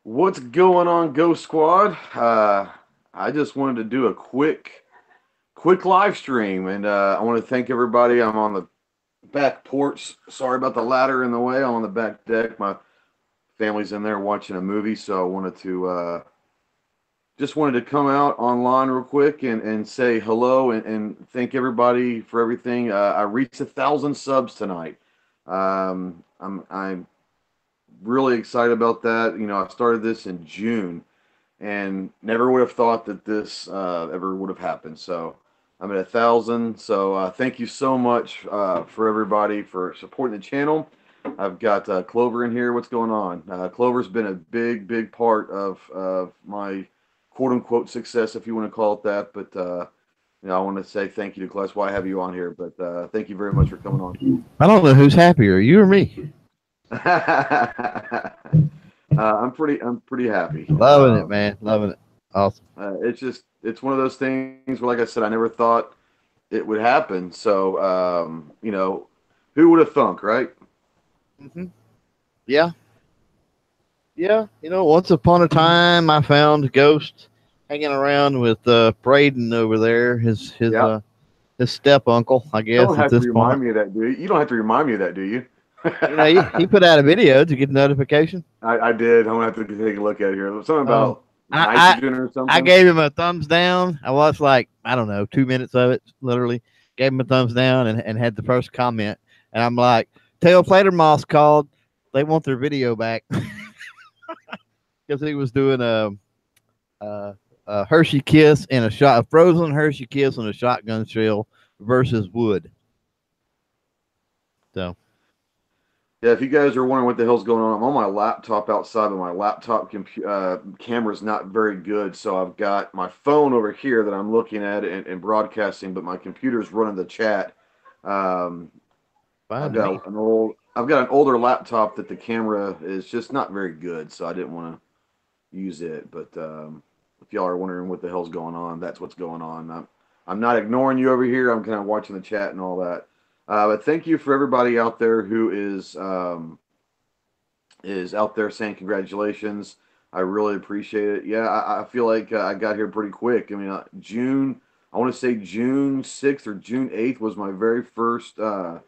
What's going on, Ghost Squad? I just wanted to do a quick live stream, and I want to thank everybody. I'm on the back porch. Sorry about the ladder in the way. I'm on the back deck. My family's in there watching a movie, so I wanted to just wanted to come out online real quick and say hello and thank everybody for everything. I reached 1,000 subs tonight. I'm really excited about that. You know, I started this in June and never would have thought that this ever would have happened. So I'm at 1,000. So thank you so much for everybody for supporting the channel. I've got Clover in here. What's going on? Clover's been a big part of my quote unquote success, if you want to call it that. But I want to say thank you to Class. Why have you on here? But thank you very much for coming on. I don't know who's happier, you or me. I'm pretty happy. Loving it, man. Loving it. Awesome. It's one of those things where, like I said, I never thought it would happen. So, who would have thunk, right? hmm Yeah. Yeah. Once upon a time, I found Ghost hanging around with Braden over there, his step uncle, I You don't guess, at have to this point. remind me of that, do you? You don't have to remind me of that, do you? He put out a video to get notification. I did. I'm gonna have to take a look at it here. Something Um, about I, nitrogen or I something. gave him a thumbs down. I watched like, I don't know, 2 minutes of it, literally. Gave him a thumbs down and had the first comment. And I'm like, Tail Plater Moss called. They want their video back because he was doing a Hershey Kiss and a frozen Hershey Kiss and a shotgun shell versus wood. So, Yeah, if you guys are wondering what the hell's going on, I'm on my laptop outside, but my laptop camera is not very good. So I've got my phone over here that I'm looking at and broadcasting, but my computer's running the chat. Um, fine to me. I've got an older laptop that the camera is just not very good, so I didn't want to use it. But if y'all are wondering what the hell's going on, that's what's going on. I'm not ignoring you over here. I'm kind of watching the chat and all that. But thank you for everybody out there who is out there saying congratulations. I really appreciate it. Yeah, I feel like I got here pretty quick. I mean, June. I want to say June 6th or June 8th was my very first uh,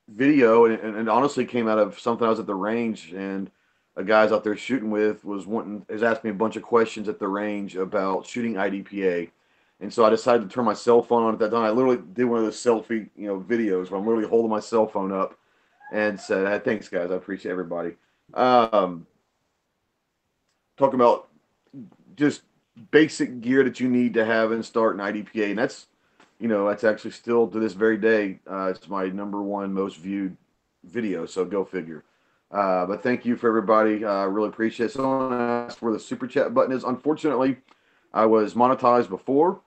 video, and it honestly came out of something. I was at the range, and a guy's out there shooting with has asked me a bunch of questions at the range about shooting IDPA, and so I decided to turn my cell phone on at that time. I literally did one of those selfie videos where I'm literally holding my cell phone up and said, "Hey, thanks guys, I appreciate everybody." Um, Talking about just basic gear that you need to have and start an IDPA, and that's actually still to this very day, it's my number one most viewed video. So go figure. But thank you for everybody. I really appreciate it. Someone asked where the super chat button is. Unfortunately, I was monetized before.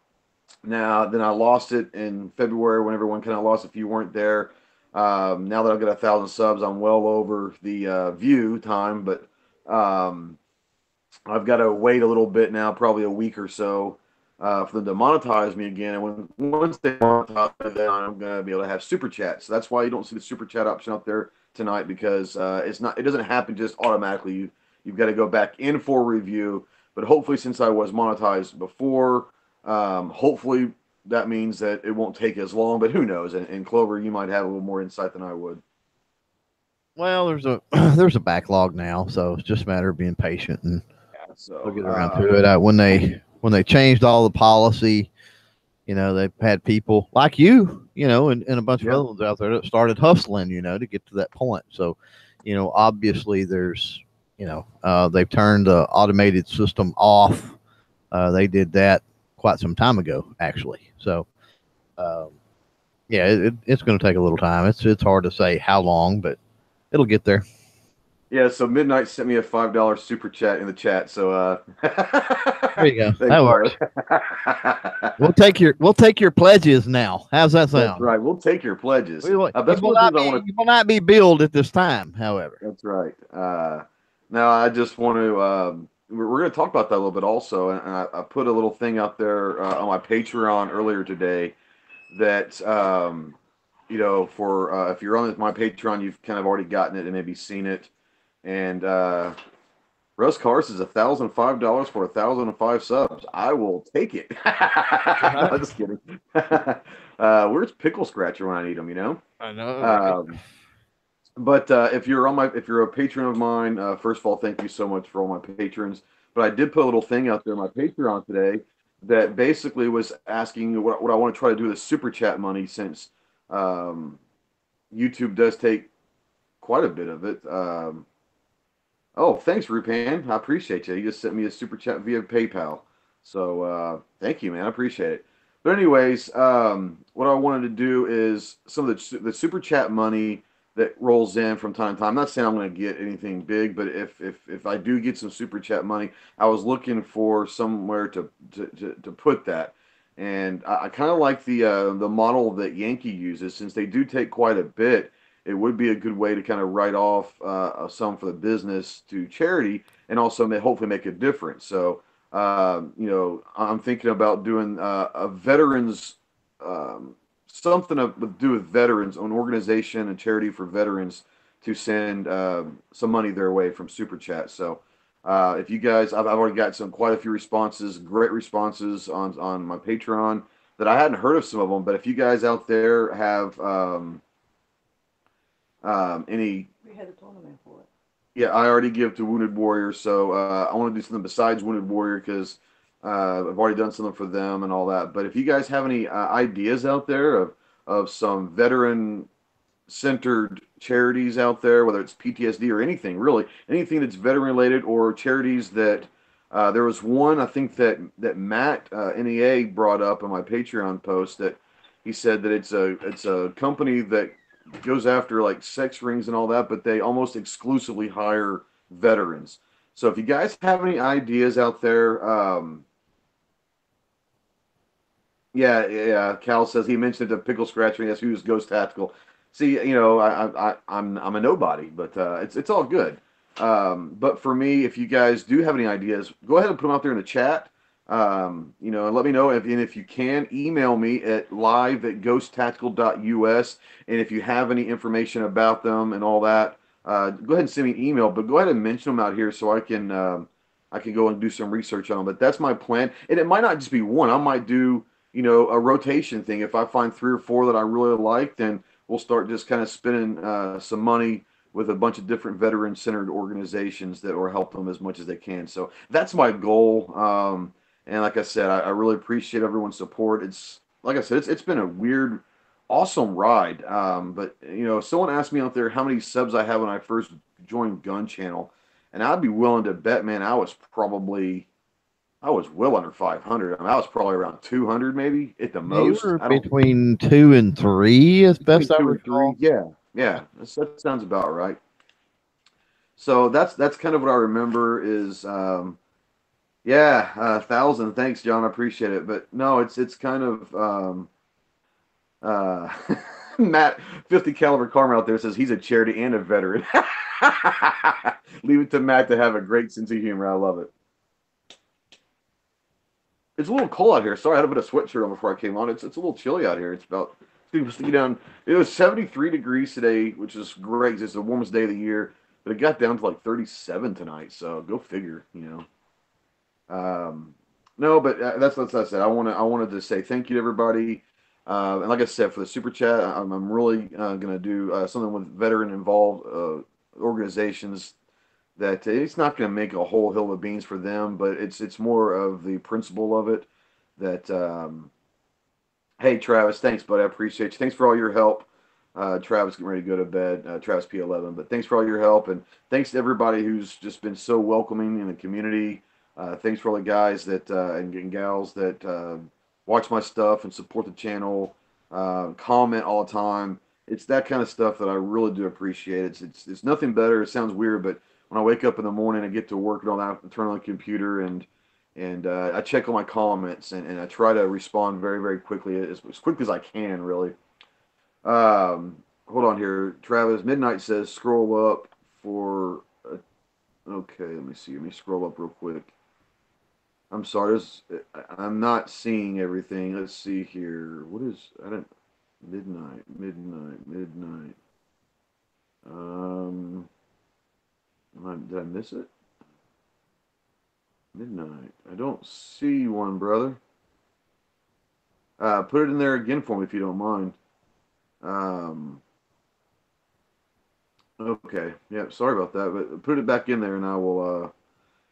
Now, then I lost it in February when everyone kind of lost if you weren't there. Now that I've got 1,000 subs, I'm well over the view time, but um, I've got to wait a little bit now, probably a week or so, for them to monetize me again. And once they monetize, then I'm going to be able to have super chat. So that's why you don't see the super chat option out there tonight, because it doesn't happen just automatically. You've got to go back in for review. But hopefully, since I was monetized before, hopefully that means that it won't take as long. But who knows? And Clover, you might have a little more insight than I would. Well, there's a there's a backlog now, so it's just a matter of being patient and Yeah, they'll so get around to it. When they changed all the policy, they've had people like you, and a bunch of yeah. other ones out there that started hustling, to get to that point. So, obviously there's, they've turned the automated system off. They did that quite some time ago, actually. So, um, yeah, it's going to take a little time. It's hard to say how long, but it'll get there. Yeah, so Midnight sent me a $5 super chat in the chat. So There you go. thanks, That brother. works. We'll take your pledges now. How's that That's sound? right. We'll take your pledges. You That's will one of the not things I be want to. you will not be billed at this time, however. That's right. Now I just want to. We're going to talk about that a little bit also, and I put a little thing out there on my Patreon earlier today that for if you're on my Patreon, you've kind of already gotten it and maybe seen it. And Russ Cars is $1,005 for 1,005 subs. I will take it. No, Right. I'm just kidding. Where's Pickle Scratcher when I need him? I know, right? Um, but if you're a patron of mine, first of all, thank you so much for all my patrons. But I did put a little thing out there on my Patreon today that basically was asking what I want to try to do with super chat money, since um, YouTube does take quite a bit of it. Oh, thanks, Rupan. I appreciate you. You just sent me a super chat via PayPal. So thank you, man. I appreciate it. But anyways, what I wanted to do is some of the super chat money that rolls in from time to time. I'm not saying I'm going to get anything big, but if I do get some super chat money, I was looking for somewhere to put that. And I kind of like the model that Yankee uses, since they do take quite a bit. It would be a good way to kind of write off some for the business to charity, and also hopefully make a difference. So, I'm thinking about doing a veterans, something to do with veterans, an organization and charity for veterans, to send some money their way from Super Chat. So, if you guys, I've already got quite a few responses, great responses on my Patreon that I hadn't heard of some of them. But if you guys out there have any, We had a tournament for it. yeah, I already give to Wounded Warrior, so I want to do something besides Wounded Warrior, because I've already done something for them and all that. But if you guys have any ideas out there of some veteran centered charities out there, whether it's PTSD or anything, really, anything that's veteran related, or charities that there was one I think that Matt NEA brought up on my Patreon post, that he said that it's a company that goes after like sex rings and all that, but they almost exclusively hire veterans. So if you guys have any ideas out there, yeah. Cal says he mentioned the pickle scratcher. Yes, who's Ghost Tactical. See, I'm a nobody, but it's all good. But for me, if you guys do have any ideas, go ahead and put them out there in the chat. And let me know if you can email me at live@ghosttactical.us. And if you have any information about them and all that, go ahead and send me an email. But go ahead and mention them out here so I can go and do some research on them. But that's my plan, and it might not just be one. I might do a rotation thing. If I find three or four that I really like, then we'll start just kind of spending some money with a bunch of different veteran-centered organizations that will help them as much as they can. So that's my goal. And like I said, I really appreciate everyone's support. It's like I said, it's been a weird, awesome ride. But someone asked me out there how many subs I had when I first joined Gun Channel, and I'd be willing to bet, man, I was well under 500. I mean, I was probably around 200, maybe at the Yeah, you most. were I don't between 2 and 3, as between best I two and three. recall. Yeah, yeah, that sounds about right. So that's kind of what I remember is, yeah, 1,000. Thanks, John. I appreciate it. But no, it's kind of uh, Matt 50 caliber Karma out there says he's a charity and a veteran. Leave it to Matt to have a great sense of humor. I love it. It's a little cold out here. Sorry, I had to put a sweatshirt on before I came on. It's a little chilly out here. It's supposed to get down. It was 73 degrees today, which is great. It's the warmest day of the year, but it got down to like 37 tonight. So go figure. No, but that's what I said. I wanted to say thank you to everybody. And like I said, for the super chat, I'm really gonna do something with veteran involved organizations, that it's not going to make a whole hill of beans for them, but it's more of the principle of it. That hey, Travis, thanks, buddy. I appreciate you. Thanks for all your help. Travis getting ready to go to bed. Travis P11, but thanks for all your help, and thanks to everybody who's just been so welcoming in the community. Thanks for all the guys that and gals that watch my stuff and support the channel, comment all the time. It's that kind of stuff that I really do appreciate. It's nothing better. It sounds weird, but when I wake up in the morning and get to work and all that, turn on the computer, and I check all my comments, and I try to respond very, very quickly, as quickly as I can, really. Hold on here. Travis Midnight says scroll up for. Okay, let me see. Let me scroll up real quick. I'm sorry. I'm not seeing everything. Let's see here. What is? I don't. Midnight. Um. Did I miss it? Midnight. I don't see one, brother. Put it in there again for me if you don't mind. Um, okay. Yeah, sorry about that, but put it back in there, and I will.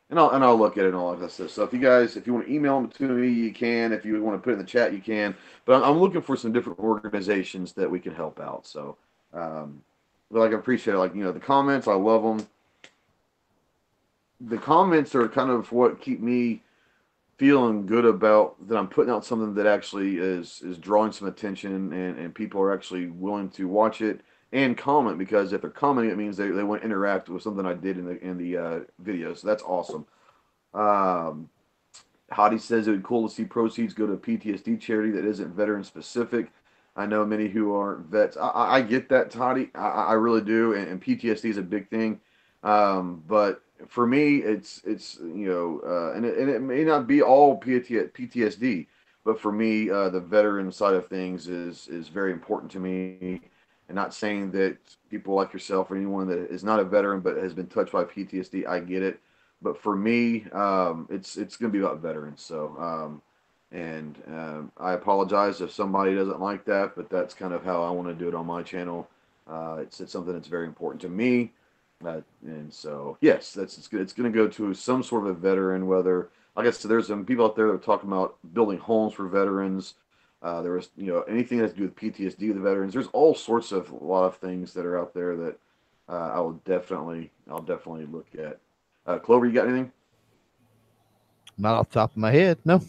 And I'll look at it and all that stuff. So if you guys, if you want to email them to me, you can. If you want to put it in the chat, you can. But I'm looking for some different organizations that we can help out. So, um, but like I appreciate it. Like the comments, I love them. The comments are kind of what keep me feeling good about that I'm putting out something that actually is drawing some attention and people are actually willing to watch it and comment because if they're commenting, it means they want to interact with something I did in the video. So that's awesome. Um, Hottie says it would be cool to see proceeds go to a PTSD charity that isn't veteran specific. I know many who aren't vets. I get that, Toddy. I really do, and PTSD is a big thing. But for me, it's and it may not be all PTSD, but for me, the veteran side of things is very important to me. And not saying that people like yourself or anyone that is not a veteran but has been touched by PTSD, I get it, but for me, it's going to be about veterans. So, I apologize if somebody doesn't like that, but that's kind of how I want to do it on my channel. It's something that's very important to me, and so yes, that's it's good. It's going to go to some sort of a veteran. Whether, like I said, there's some people out there that are talking about building homes for veterans. There was, anything that has to do with PTSD with the veterans. There's all sorts of a lot of things that are out there that I'll definitely look at. Clover, you got anything? Not off the top of my head, no.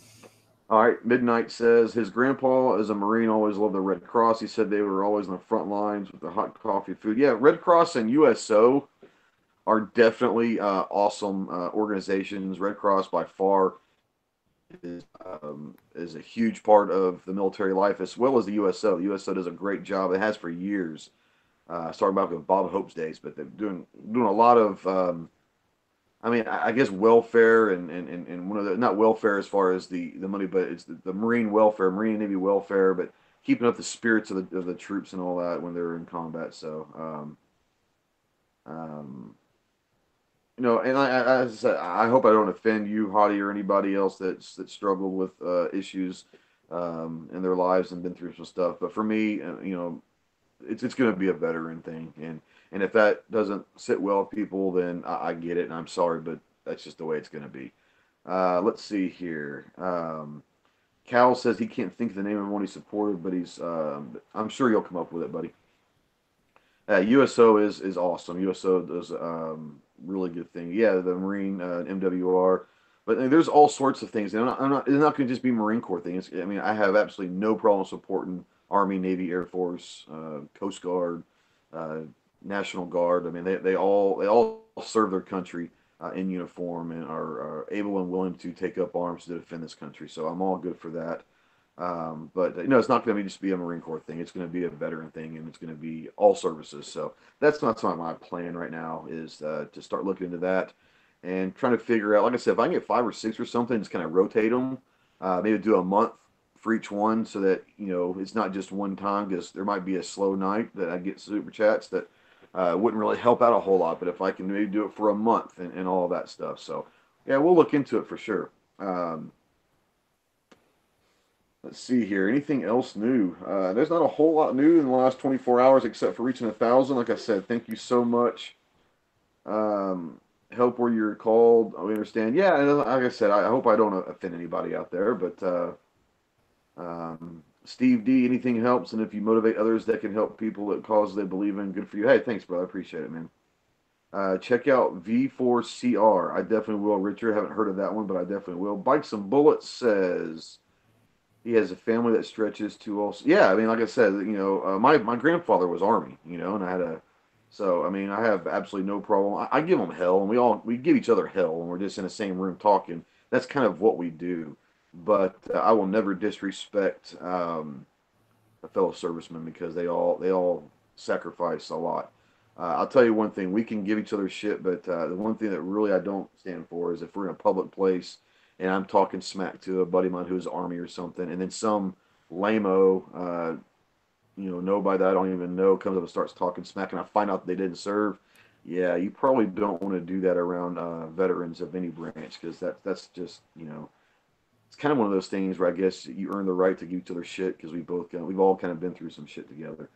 All right. Midnight says his grandpa, as a Marine, always loved the Red Cross. He said they were always on the front lines with the hot coffee, food. Yeah, Red Cross and USO are definitely awesome organizations. Red Cross, by far, is a huge part of the military life as well as the USO. The USO does a great job. It has for years. Starting back with Bob Hope's days, but they're doing a lot of I mean, I guess welfare and one of the not welfare as far as the money, but it's the Marine welfare, Marine and Navy welfare, but keeping up the spirits of the troops and all that when they're in combat. So, um, and as I said, I hope I don't offend you, Hottie, or anybody else that struggled with issues in their lives and been through some stuff. But for me, it's going to be a veteran thing, and if that doesn't sit well with people, then I get it, and I'm sorry, but that's just the way it's going to be. Let's see here. Cal says he can't think of the name of one he supported, but I'm sure you'll come up with it, buddy. USO is awesome. USO does really good thing. Yeah, the Marine MWR, but there's all sorts of things. And it's not going to just be Marine Corps things. I mean, I have absolutely no problem supporting Army, Navy, Air Force, Coast Guard, uh, National Guard. I mean, they all serve their country in uniform and are able and willing to take up arms to defend this country. So I'm all good for that. But it's not going to just be a Marine Corps thing. It's going to be a veteran thing, and it's going to be all services. So that's not my plan right now. Is to start looking into that and trying to figure out. Like I said, if I can get 5 or 6 or something, just kind of rotate them. Maybe do a month for each one, so that it's not just one time. Because there might be a slow night that I get super chats that wouldn't really help out a whole lot. But if I can maybe do it for a month and all that stuff, so yeah, we'll look into it for sure. Let's see here. Anything else new? There's not a whole lot new in the last 24 hours except for reaching 1,000. Like I said, thank you so much. Help where you're called. We understand. Yeah, and like I said, I hope I don't offend anybody out there. But Steve D, anything helps, and if you motivate others that can help people that cause they believe in, good for you. Hey, thanks, brother. I appreciate it, man. Check out V4CR. I definitely will, Richard. I haven't heard of that one, but I definitely will. Bikes and Bullets says he has a family that stretches to also. Yeah, I mean, like I said, my grandfather was Army, and I had a. So I mean, I have absolutely no problem. I give him hell, and we give each other hell when we're just in the same room talking. That's kind of what we do. But I will never disrespect a fellow serviceman because they all sacrifice a lot. I'll tell you one thing: we can give each other shit, but the one thing that really I don't stand for is if we're in a public place and I'm talking smack to a buddy of mine who's Army or something, and then some lameo, nobody that I don't even know comes up and starts talking smack, and I find out they didn't serve. Yeah, you probably don't want to do that around veterans of any branch because that's just it's kind of one of those things where I guess you earn the right to give each other shit because we've all kind of been through some shit together.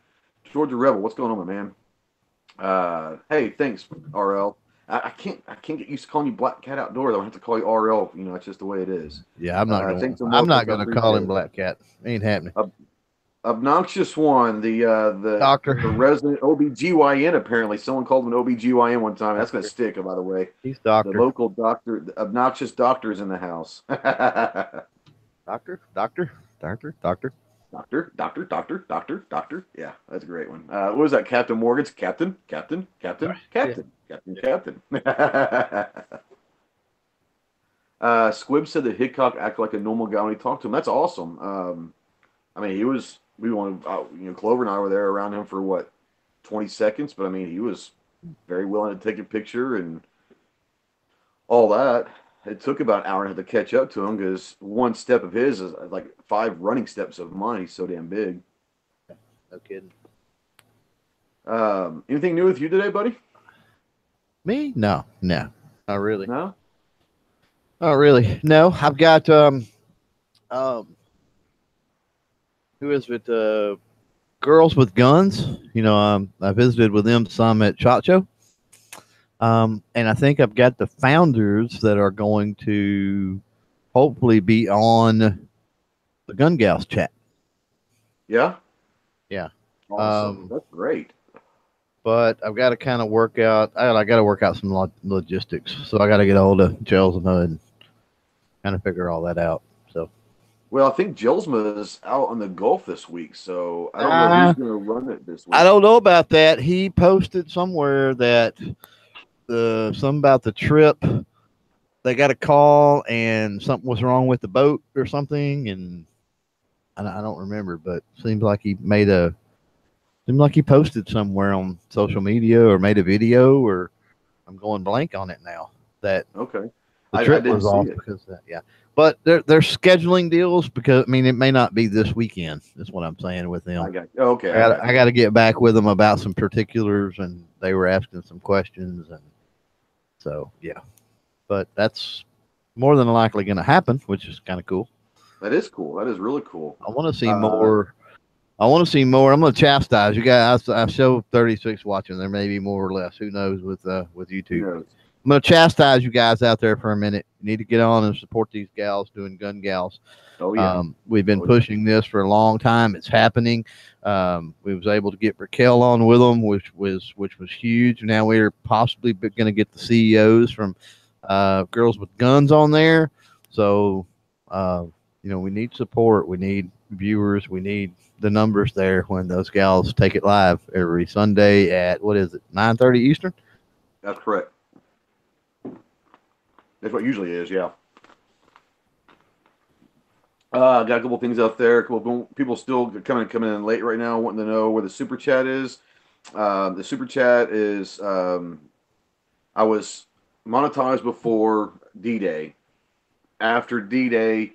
Georgia Rebel, what's going on, my man? Hey, thanks, RL. I can't get used to calling you Black Cat Outdoors. I have to call you RL. That's just the way it is. Yeah, I'm not going. Thanks so I'm much. not I going to call appreciate him it. Black Cat. Ain't happening. Obnoxious one, the Doctor. resident OBGYN. Apparently, someone called him an OBGYN one time. That's gonna Doctor. stick, by the way. He's The doctor. local doctor, the obnoxious doctor's in the house. Doctor. Doctor. Doctor. Doctor. Doctor. Yeah, that's a great one. What was that? Captain Morgan's Captain, Captain, Captain, Yeah. Captain, Captain, Yeah. Captain. Squib said that Hickok acted like a normal guy when he talked to him. That's awesome. I mean, he was. We wanted, Clover and I were there around him for what, 20 seconds, but I mean, he was very willing to take a picture and all that. It took about an hour and a half to catch up to him because one step of his is like 5 running steps of mine. He's so damn big. No kidding. Anything new with you today, buddy? Me? No. No. Not really. No. Not really. No. I've got um who is it? Girls with Guns. I visited with them some at Chacho. And I think I've got the founders that are going to hopefully be on the Gun Gals chat. Yeah. Yeah. Awesome. Um, That's great. but I've got to kind of work out. I got to work out some logistics. So I got to get a hold of Gels and Hood and kind of figure all that out. So Well, I think Jelsma is out on the Gulf this week, so I don't know who's uh, going to run it this I week. don't know about that. He posted somewhere that something about the trip. They got a call and something was wrong with the boat or something, and I don't remember, but seemed like he posted somewhere on social media or made a video, or I'm going blank on it now, that Okay. the I trip didn't was see off it. because of that. Yeah, but they're scheduling deals because I mean it may not be this weekend. Is what I'm saying with them. Okay, I got I you. got to get back with them about some particulars, and they were asking some questions, and so yeah. But that's more than likely going to happen, which is kind of cool. That is cool. That is really cool. I want to see Uh, more. I want to see more. I'm going to chastise you guys. I show 36 watching. There may be more or less. Who knows with who YouTube? knows? I'm going to chastise you guys out there for a minute. You need to get on and support these gals doing gun gals. Oh yeah. We've been Oh yeah. pushing this for a long time. It's happening. We was able to get Raquel on with them, which was huge. Now we're possibly going to get the CEOs from Girls with Guns on there. So uh, we need support. We need viewers. We need the numbers there when those gals take it live every Sunday at what is it 9:30 Eastern. That's correct. That's what it usually is. Yeah. Got a couple things out there. A couple people still coming in late right now, wanting to know where the super chat is. The super chat is I was monetized before D-Day. After D-Day,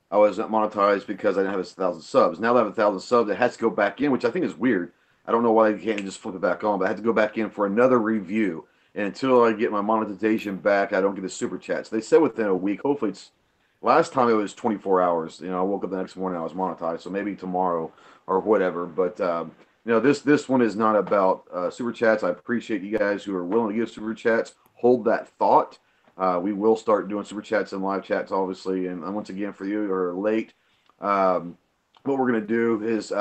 I was not monetized because I didn't have 1,000 subs. Now that I have 1,000 subs, it has to go back in, which I think is weird. I don't know why they can't just flip it back on, but I had to go back in for another review. And until I get my monetization back, I don't get the super chats. They said within a week. Hopefully, it's last time it was 24 hours. I woke up the next morning, I was monetized. So maybe tomorrow or whatever. But this one is not about super chats. I appreciate you guys who are willing to give super chats. Hold that thought. We will start doing super chats and live chats, obviously. And once again, for you who are late, what we're going to do is,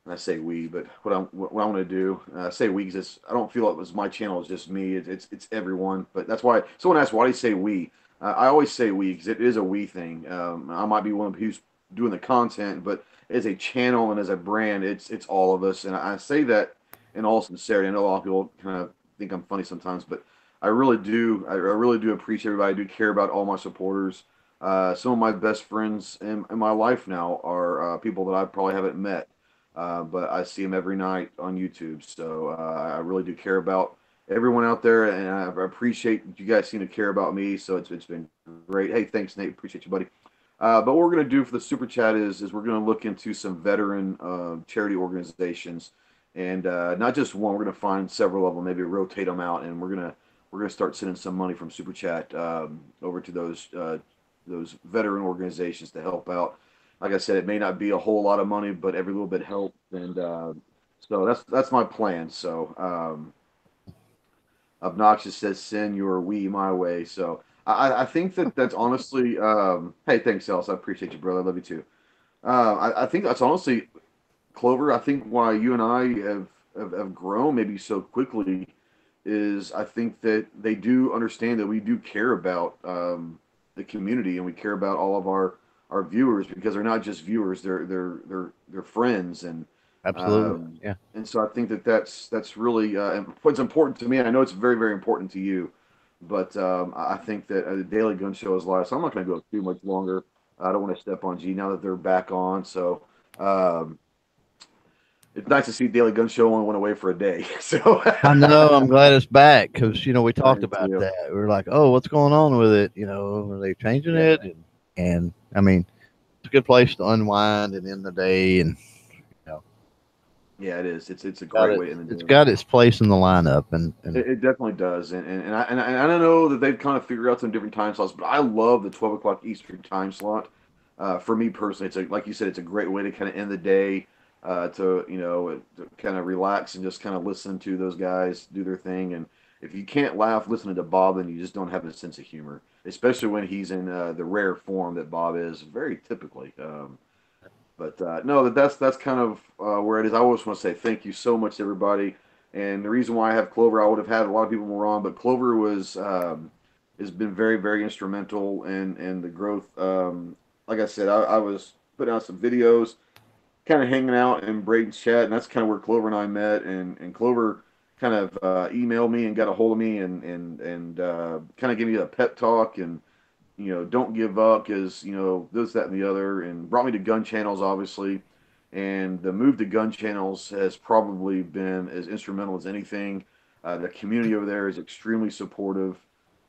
I say we, but what I'm going to do, I say we because I don't feel it was my channel. It's just me. It's everyone. But that's why someone asked, why do you say we? I always say we because it is a we thing. I might be one who's doing the content, but as a channel and as a brand, it's all of us. And I say that in all sincerity. I know a lot of people kind of think I'm funny sometimes, but I really do. I really do appreciate everybody. I do care about all my supporters. Some of my best friends in my life now are people that I probably haven't met, but I see them every night on YouTube. So I really do care about everyone out there, and I appreciate you guys seem to care about me. So it's been great. Hey, thanks, Nate. Appreciate you, buddy. But what we're going to do for the super chat is we're going to look into some veteran charity organizations and not just one. We're going to find several of them, maybe rotate them out, and we're gonna start sending some money from Super Chat over to those veteran organizations to help out. Like I said, it may not be a whole lot of money, but every little bit helps, and so that's my plan. So Obnoxious says, "Send your we my way." So I think that's honestly, hey, thanks, Elsa. I appreciate you, brother. I love you too. I think that's honestly, Clover. I think why you and I have grown maybe so quickly is I think that they do understand that we do care about the community, and we care about all of our viewers, because they're not just viewers, they're friends, Absolutely. um, Yeah. and so I think that that's really what's important to me. And I know it's very, very important to you, but I think that the Daily Gun Show is live, so I'm not going to go too much longer. I don't want to step on G now that they're back on. So um, it's nice to see Daily Gun Show only went away for a day. So I know. I'm glad it's back because we I talked am about too. that. We were like, "Oh, what's going on with it? Are they changing Yeah, it?" And I mean, it's a good place to unwind and end the day, and you know, yeah, it is. It's a got great it. way to end the It's day. got its place in the lineup, and It definitely does, and I don't know that they've kind of figured out some different time slots, but I love the 12 o'clock Eastern time slot. For me personally, it's like you said, it's a great way to kind of end the day, to kind of relax and just kind of listen to those guys do their thing. And if you can't laugh listening to Bob, then you just don't have a sense of humor, especially when he's in the rare form that Bob is very typically. But no, that's kind of where it is. I always want to say thank you so much to everybody. And the reason why I have Clover, I would have had a lot of people more on, but Clover has been very, very instrumental in the growth. Like I said, I was putting out some videos, kind of hanging out in Braden's chat, and that's kind of where Clover and I met. And Clover kind of emailed me and got a hold of me, and kind of gave me a pep talk, and don't give up, because this, that, and the other, and brought me to GunChannels, obviously. And the move to GunChannels has probably been as instrumental as anything. The community over there is extremely supportive,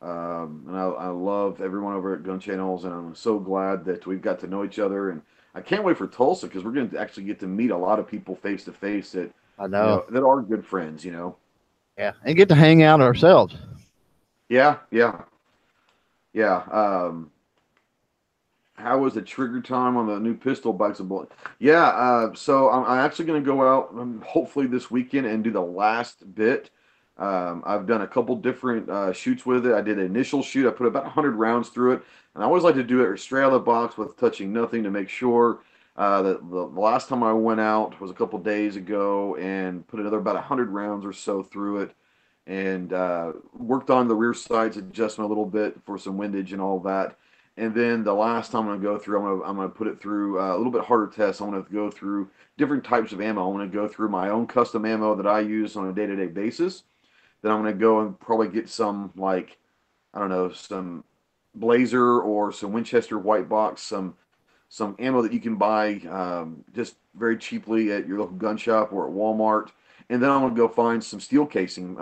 and I love everyone over at GunChannels, and I'm so glad that we've got to know each other. And I can't wait for Tulsa, because we're going to actually get to meet a lot of people face to face that I know. that are good friends. Yeah, and get to hang out ourselves. Yeah, yeah, yeah. How was the trigger time on the new pistol bikes and bullet? Yeah, so I'm actually going to go out hopefully this weekend and do the last bit. I've done a couple different shoots with it. I did an initial shoot. I put about 100 rounds through it, and I always like to do it straight out of the box with touching nothing to make sure. That the last time I went out was a couple days ago and put another about 100 rounds or so through it, and worked on the rear sights adjustment a little bit for some windage and all that. And then the last time I'm gonna go through, I'm gonna put it through a little bit harder tests. I want to go through different types of ammo. I want to go through my own custom ammo that I use on a day-to-day basis. Then I'm gonna go and probably get some, like, I don't know, some Blazer or some Winchester white box, some ammo that you can buy just very cheaply at your local gun shop or at Walmart. And then I'm gonna go find some steel casing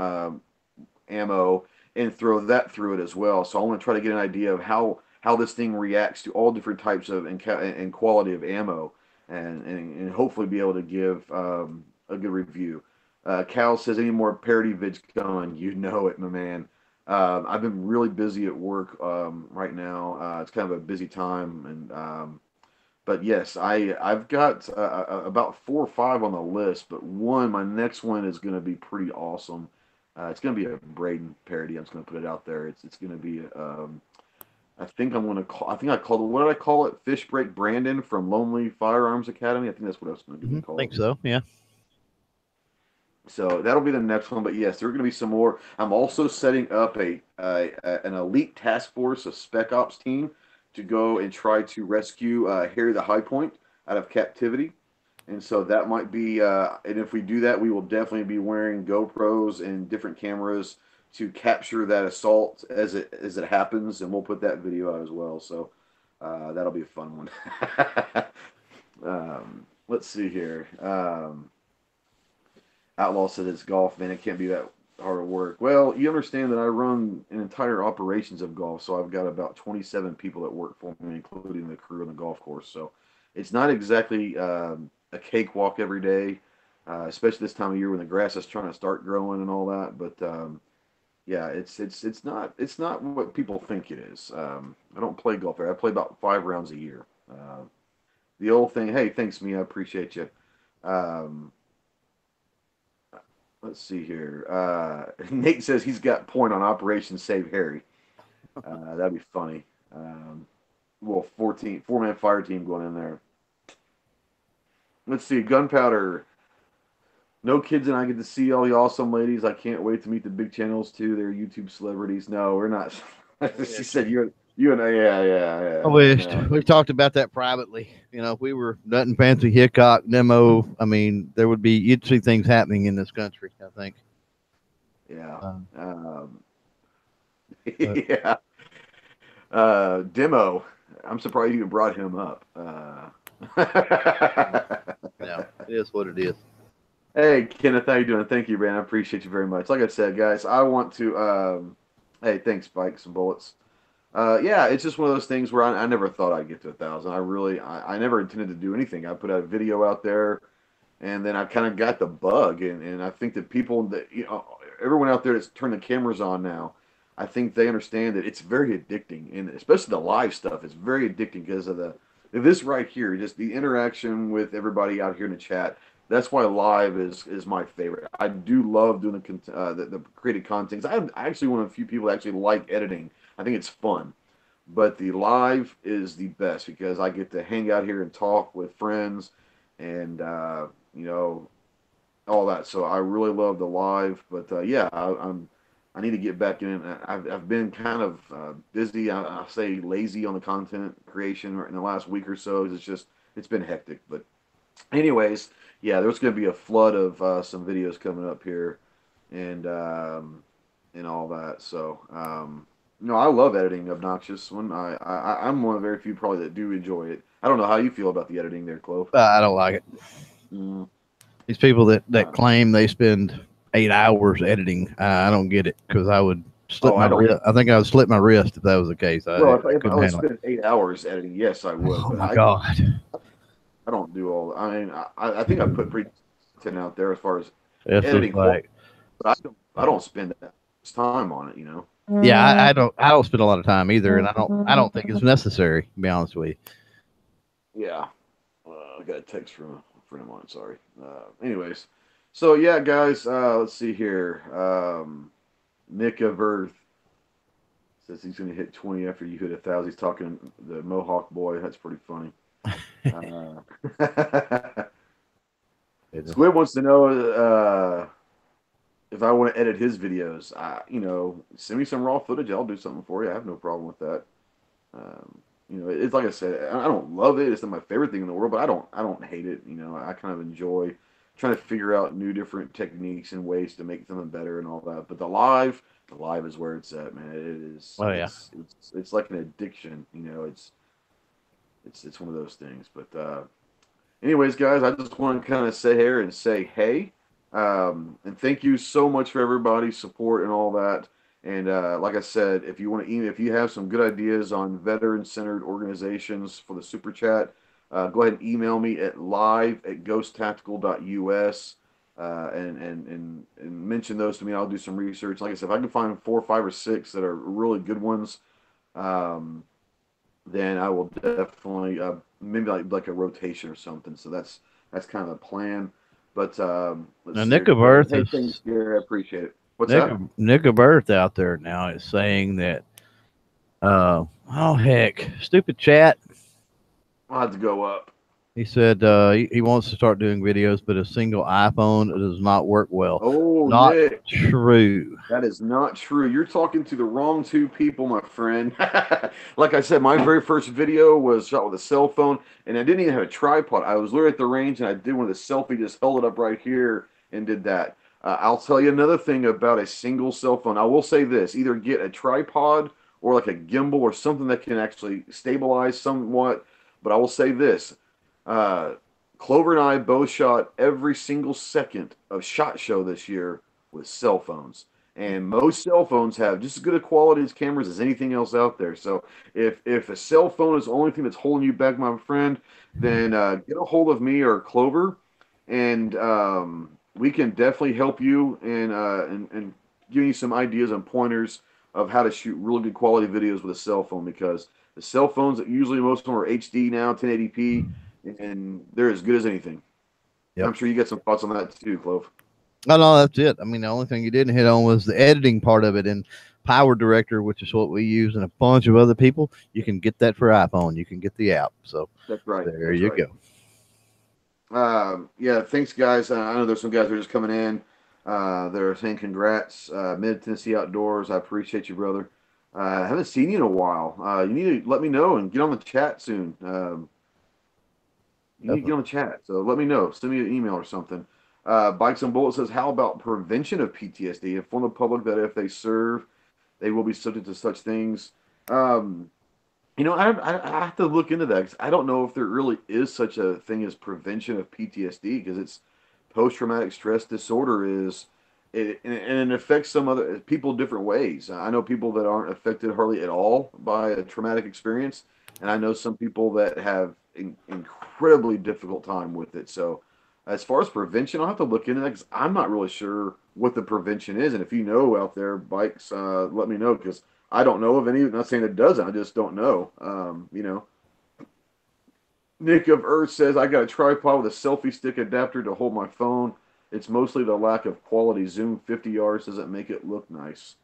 ammo and throw that through it as well. So I want to try to get an idea of how this thing reacts to all different types of and quality of ammo, and hopefully be able to give a good review. Cal says, any more parody vids coming? You know it, my man. I've been really busy at work right now. It's kind of a busy time, and but yes, I've got about 4 or 5 on the list. But my next one is going to be pretty awesome. It's going to be a Braden parody. I'm just going to put it out there. It's going to be. I think I'm going to call. I think I called it. What did I call it? Fish Break Brandon from Lonely Firearms Academy. I think that's what I was going to call Think it. so. Yeah. So that'll be the next one. But yes, there are going to be some more. I'm also setting up an elite task force, a spec ops team, to go and try to rescue Harry the High Point out of captivity. And so that might be, and if we do that, we will definitely be wearing GoPros and different cameras to capture that assault as it happens, and we'll put that video out as well. So that'll be a fun one. Let's see here. Outlaw said it's golf, man. It can't be that hard of work. Well, you understand that I run an entire operations of golf, so I've got about 27 people that work for me, including the crew on the golf course. So it's not exactly a cakewalk every day. especially this time of year when the grass is trying to start growing and all that. But yeah, it's not what people think it is. I don't play golf there. I play about 5 rounds a year. The old thing. Hey, thanks, me. I appreciate you. Um, let's see here. Nate says he's got point on Operation Save Harry. That'd be funny. Well, 14 4-man fire team going in there. Let's see. Gunpowder. No kids and I get to see all the awesome ladies. I can't wait to meet the big channels too. They're YouTube celebrities. No, we're not. She said you and I. Yeah, yeah, I yeah. wished No. we talked about that privately. If we were Nuttin' Fancy Hickok Nemo, I mean, there would be you'd see things happening in this country. I think. Yeah. Um, Um, but yeah. Demo. I'm surprised you brought him up. yeah, it is what it is. Hey, Kenneth, how you doing? Thank you, man. I appreciate you very much. Like I said, guys, I want to. Hey, thanks, Spikes and Bullets. Yeah, it's just one of those things where I never thought I'd get to 1,000. I never intended to do anything. I put a video out there, and then I kind of got the bug, and I think that people that everyone out there that's turned the cameras on now, I think they understand that it's very addicting, and especially the live stuff is very addicting because of this right here, just the interaction with everybody out here in the chat. That's why live is my favorite. I do love doing the created content. I actually one of the few people that actually like editing. I think it's fun, but the live is the best because I get to hang out here and talk with friends, and you know all that. So I really love the live, but yeah, I need to get back in. I've been kind of busy. I say lazy on the content creation in the last week or so. It's been hectic. But anyways, yeah, there's going to be a flood of some videos coming up here, and all that. So I love editing Obnoxious. I'm one of the very few probably that do enjoy it. I don't know how you feel about the editing there, Clove. I don't like it. Mm, These people that uh, claim they spend 8 hours editing, I don't get it because I would slip oh, my I don't. wrist. I think I would slip my wrist if that was the case. Well, I if I couldn't was handle it. spending 8 hours editing, yes, I would. Oh But my god, I don't do all. I mean, I think I put pretty content out there as far as it's just editing quality, like but I don't spend that much time on it. yeah, I don't spend a lot of time either, and I don't think it's necessary. To be honest with you. Yeah, I got a text from a friend of mine. Sorry. Anyways, so yeah, guys, let's see here. Nick of Earth says he's going to hit 20 after you hit 1,000. He's talking the Mohawk boy. That's pretty funny. Squid wants to know if I want to edit his videos. Send me some raw footage. I'll do something for you. I have no problem with that. It's like I said, I don't love it. It's not my favorite thing in the world, but I don't hate it. I kind of enjoy trying to figure out new different techniques and ways to make something better and all that. But the live is where it's at, man. It is. Oh yeah. It's like an addiction. It's one of those things. But anyways, guys, I just want to kind of sit here and say hey, and thank you so much for everybody's support and all that. And like I said, if you want to email, if you have some good ideas on veteran-centered organizations for the super chat, go ahead and email me at live@ghosttactical.us, and mention those to me. I'll do some research. Like I said, if I can find 4, 5, or 6 that are really good ones, um, then I will definitely maybe like a rotation or something. So that's kind of a plan. But let's Now see Nick here. of Earth Hey, is thanks, Gary. I appreciate it. What's Nick that? of, Nick of Earth out there now is saying that oh heck, stupid chat. I'll have to go up. He said he wants to start doing videos, but a single iPhone does not work well. Oh, Not Nick, true. that is not true. You're talking to the wrong two people, my friend. Like I said, my very first video was shot with a cell phone, and I didn't even have a tripod. I was literally at the range, and I did one of the selfie, just held it up right here and did that. I'll tell you another thing about a single cell phone. I will say this: either get a tripod or like a gimbal or something that can actually stabilize somewhat. But I will say this: uh, Clover and I both shot every single second of SHOT Show this year with cell phones. And most cell phones have just as good a quality as cameras as anything else out there. So if a cell phone is the only thing that's holding you back, my friend, then get a hold of me or Clover, and we can definitely help you and give you some ideas and pointers of how to shoot really good quality videos with a cell phone, because the cell phones, usually most of them are HD now, 1080p, and they're as good as anything. Yep. I'm sure you got some thoughts on that too, Clove. No, no, that's it. I mean, the only thing you didn't hit on was the editing part of it. And Power Director, which is what we use, and a bunch of other people, you can get that for iPhone. You can get the app. So That's right. there That's you right. go. Yeah, thanks, guys. I know there's some guys that are just coming in. They're saying congrats, Mid Tennessee Outdoors. I appreciate you, brother. I haven't seen you in a while. You need to let me know and get on the chat soon. You need to get Definitely. on the chat. So let me know. Send me an email or something. Bikes and Bullets says, how about prevention of PTSD? Inform the public that if they serve, they will be subject to such things. Um, I have to look into that because I don't know if there really is such a thing as prevention of PTSD, because it's post traumatic stress disorder is and it affects some other people different ways. I know people that aren't affected hardly at all by a traumatic experience, and I know some people that have incredibly difficult time with it. So, as far as prevention, I'll have to look into that because I'm not really sure what the prevention is. And if you know out there, bikes, let me know, because I don't know of any. I'm not saying it doesn't. I just don't know. Nick of Earth says, I got a tripod with a selfie stick adapter to hold my phone. It's mostly the lack of quality. Zoom 50 yards doesn't make it look nice.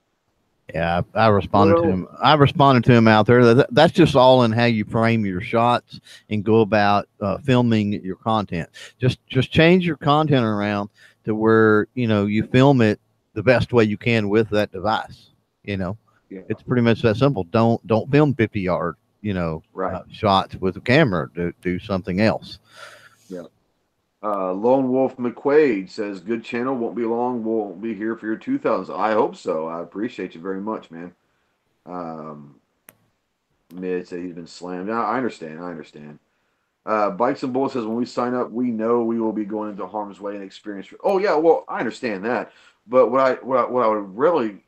Yeah, I responded to Well, him. I responded to him out there. That's just all in how you frame your shots and go about filming your content. Just change your content around to where you film it the best way you can with that device. You know, yeah, it's pretty much that simple. Don't film 50-yard right. shots with a camera. Do something else. Yeah. Lone Wolf McQuaid says, good channel. Won't be long. We'll be here for your 2000s. I hope so. I appreciate you very much, man. Um, Mid said he's been slammed. I understand. I understand. Bikes and Bullets says, when we sign up, we know we will be going into harm's way and experience. Oh yeah, well I understand that, but what I would really,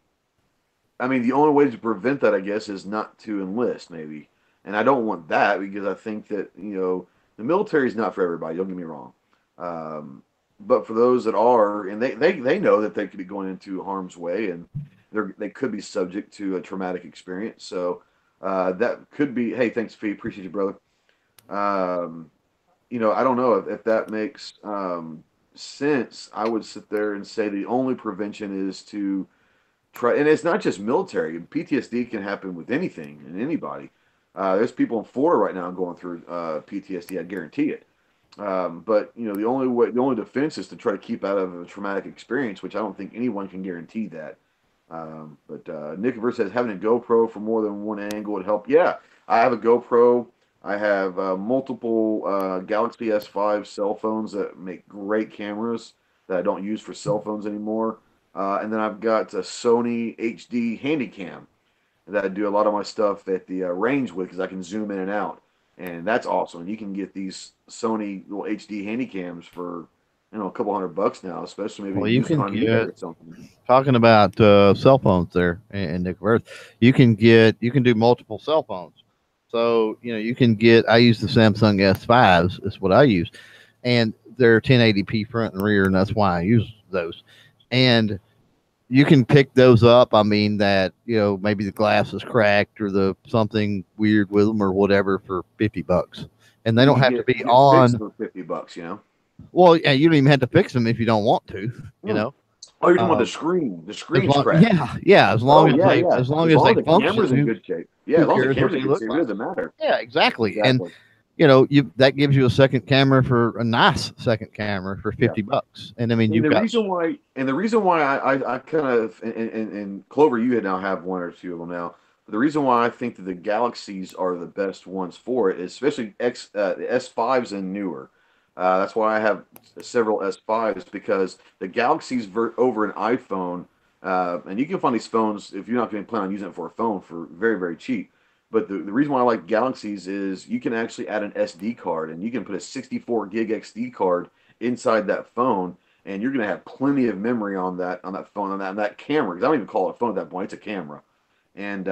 I mean, the only way to prevent that, I guess, is not to enlist, maybe. And I don't want that, because I think that the military is not for everybody. Don't get me wrong, um, but for those that are, and they know that they could be going into harm's way, and they could be subject to a traumatic experience. So that could be. Hey, thanks, Fee. Appreciate you, brother. Um, I don't know if that makes sense. I would sit there and say the only prevention is to try, and it's not just military. PTSD can happen with anything and anybody. There's people in Florida right now going through PTSD. I guarantee it. But the only defense is to try to keep out of a traumatic experience, which I don't think anyone can guarantee that. But Nicover says having a GoPro for more than one angle would help. Yeah, I have a GoPro. I have multiple Galaxy S5 cell phones that make great cameras that I don't use for cell phones anymore. And then I've got a Sony HD Handycam that I do a lot of my stuff at the range with, because I can zoom in and out, and that's awesome. And you can get these Sony little HD Handycams for a couple $100 now, especially maybe Well, a you used can one on eBay get or something. talking about cell phones there and Nick Earth. You can do multiple cell phones. So you can get. I use the Samsung S5s. Is what I use, and they're 1080p front and rear, and that's why I use those. And you can pick those up. I mean that maybe the glass is cracked or the something weird with them or whatever for $50, and they You don't can have to get be get fixed on. for $50. Well, yeah, you don't even have to fix them if you don't want to. You Hmm. know, Oh, you're talking about the um, screen. The as screen's long, cracked. yeah, as long Oh as yeah, they yeah. as long As as long they as the camera's function, in good shape. Yeah, who as long as the cares what camera's they in good look shape, it like? doesn't matter. Yeah, exactly. And Exactly. you that gives you a second camera for a nice second camera for Yeah. $50. And I mean, And you've got the reason why I kind of, and Clover, you now have one or two of them now. But the reason why I think that the Galaxies are the best ones for it, especially the S5s and newer. That's why I have several S5s, because the Galaxies over an iPhone, and you can find these phones if you're not going to plan on using it for a phone for very, very cheap. But the reason why I like Galaxies is you can actually add an SD card, and you can put a 64 gig XD card inside that phone, and you're going to have plenty of memory on that phone, on that camera. Because I don't even call it a phone at that point; it's a camera. And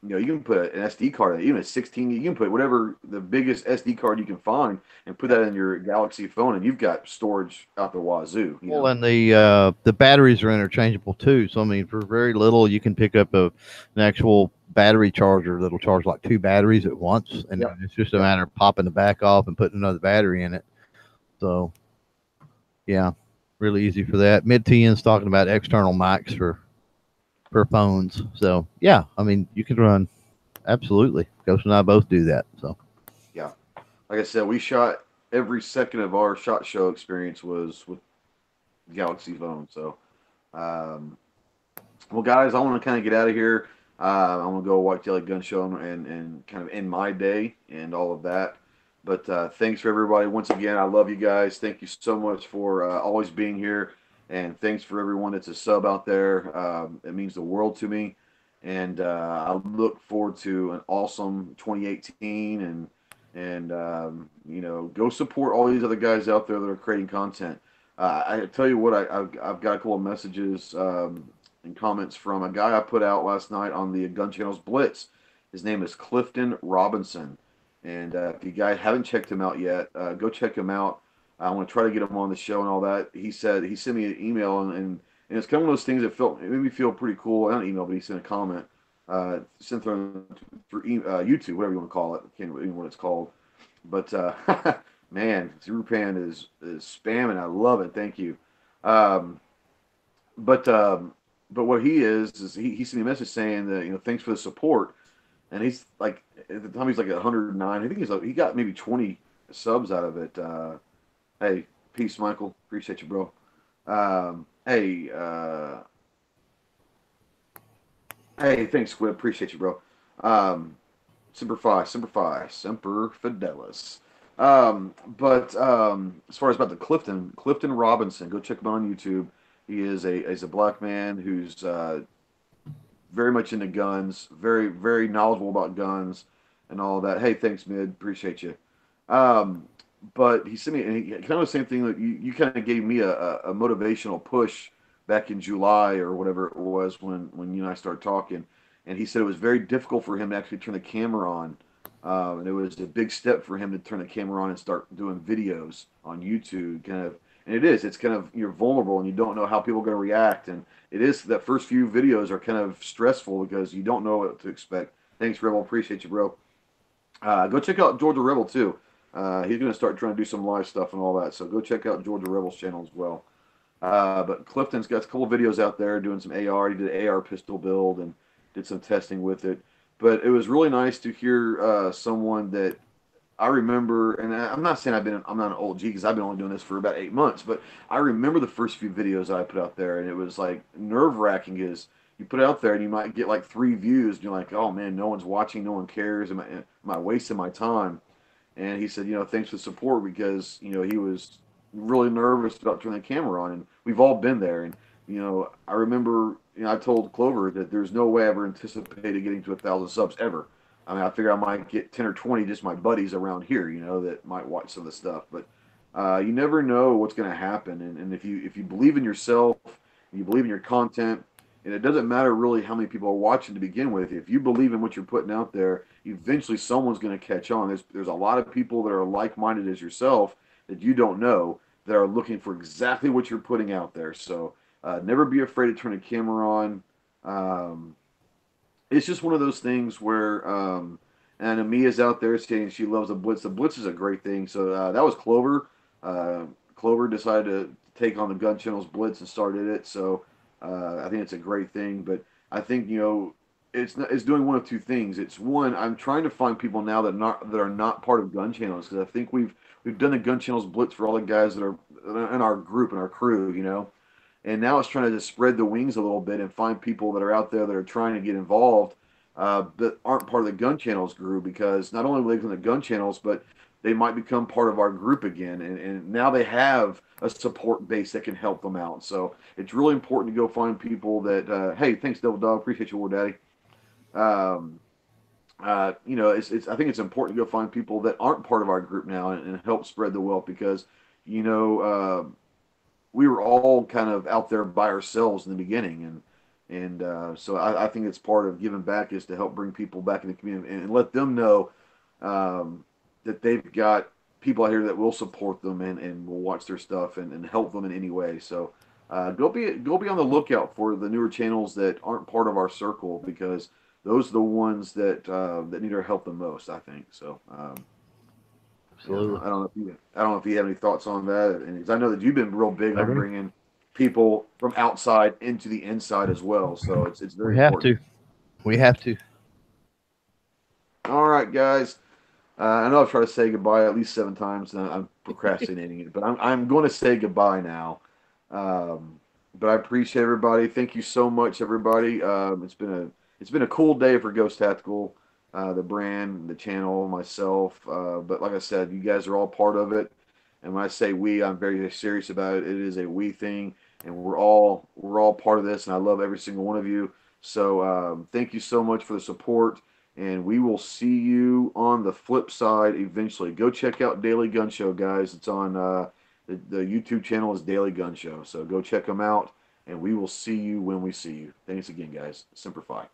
You know, you can put an SD card, even a 16. You can put whatever the biggest SD card you can find, and put that in your Galaxy phone, and you've got storage out the wazoo. You Well, know. and the batteries are interchangeable too. So I mean, for very little, you can pick up an actual battery charger that'll charge like two batteries at once, and Yep. then it's just a Yep. matter of popping the back off and putting another battery in it. So yeah, really easy for that. Mid TN's talking about external mics for phones. So yeah, I mean, you can run absolutely. Ghost and I both do that. So Yeah. Like I said, we shot every second of our shot show experience was with Galaxy phone. So, um, well, guys, I want to kind of get out of here. I want to go watch the LA Gun Show and kind of end my day and all of that. But thanks for everybody once again. I love you guys. Thank you so much for always being here, and thanks for everyone that's a sub out there. It means the world to me, and I look forward to an awesome 2018. And you know, go support all these other guys out there that are creating content. I tell you what, I've got a couple of messages. And comments from a guy I put out last night on the Gun Channels Blitz. His name is Clifton Robinson. And if you guys haven't checked him out yet, go check him out. I want to try to get him on the show and all that. He said he sent me an email, and it's kind of one of those things that felt it made me feel pretty cool. Not an email, but he sent a comment. Sent through YouTube, whatever you want to call it. I can't remember what it's called. But man, Rupan is spamming. I love it. Thank you. Um, but um, but what he is he sent me a message saying that, you know, thanks for the support, and he's like, at the time he's like 109. I think he got maybe 20 subs out of it. Hey, peace, Michael. Appreciate you, bro. Hey, hey, thanks, Squib. Appreciate you, bro. Um, Semper Fidelis. But as far as about the Clifton Robinson, go check him out on YouTube. He's a black man who's very much into guns, very knowledgeable about guns and all of that. Hey, thanks, Mid. Appreciate you. Um, but he sent me, and he kind of the same thing that you kind of gave me a motivational push back in July or whatever it was when you and I started talking. And he said it was very difficult for him to actually turn the camera on. And it was a big step for him to turn the camera on and start doing videos on YouTube. Kind of, and it is. It's kind of, you're vulnerable and you don't know how people are going to react. And it is, that first few videos are kind of stressful because you don't know what to expect. Thanks, Rebel. Appreciate you, bro. Go check out Georgia Rebel too. He's going to start trying to do some live stuff and all that. So go check out Georgia Rebel's channel as well. But Clifton's got a couple of videos out there doing some AR. He did an AR pistol build and did some testing with it. But it was really nice to hear someone that I remember, and I'm not saying I'm not an old G because I've been only doing this for about 8 months, but I remember the first few videos I put out there, and it was like nerve wracking. Is you put it out there and you might get like 3 views, and you're like, oh man, no one's watching, no one cares, am I wasting my time? And he said, you know, thanks for the support because, you know, he was really nervous about turning the camera on, and we've all been there. And you know, I remember, you know, I told Clover that there's no way I ever anticipated getting to 1,000 subs ever. I mean, I figure I might get 10 or 20 just my buddies around here, you know, that might watch some of the stuff. But you never know what's going to happen. And if you believe in yourself, you believe in your content, and it doesn't matter really how many people are watching to begin with. If you believe in what you're putting out there, eventually someone's going to catch on. There's a lot of people that are like minded as yourself that you don't know that are looking for exactly what you're putting out there. So never be afraid to turn a camera on. Um, it's just one of those things where, and Amia's out there saying she loves the Blitz. The Blitz is a great thing. So that was Clover. Clover decided to take on the Gun Channels Blitz and started it. So I think it's a great thing. But I think, you know, it's doing one of two things. It's one, I'm trying to find people now that are not part of Gun Channels, because I think we've done the Gun Channels Blitz for all the guys that are in our group and our crew, you know. And now it's trying to just spread the wings a little bit and find people that are out there that are trying to get involved, that aren't part of the Gun Channels group, because not only will they become the Gun Channels, but they might become part of our group again. And now they have a support base that can help them out. So it's really important to go find people that, hey, thanks, Devil Dog. Appreciate you, War Daddy. Um, you know, I think it's important to go find people that aren't part of our group now, and help spread the wealth, because, you know, we were all kind of out there by ourselves in the beginning, And so I think it's part of giving back is to help bring people back in the community and let them know um, that they've got people out here that will support them and will watch their stuff and help them in any way. So go be on the lookout for the newer channels that aren't part of our circle because those are the ones that need our help the most. I think so. Yeah, Absolutely. I don't know if you have any thoughts on that, and 'cause I know that you've been real big I on agree. bringing people from outside into the inside as well. So it's very We have important. to. We have to. All right, guys. I know I've tried to say goodbye at least 7 times, and I'm procrastinating it, but I'm going to say goodbye now. Um, but I appreciate everybody. Thank you so much, everybody. It's been a cool day for Ghost Tactical, the brand, the channel, myself. But like I said, you guys are all part of it. And when I say we, I'm very serious about it. It is a we thing, and we're all part of this. And I love every single one of you. So thank you so much for the support and we will see you on the flip side eventually. Go check out Daily Gun Show, guys. It's on the YouTube channel is Daily Gun Show. So go check them out, and we will see you when we see you. Thanks again, guys. Semper Fi.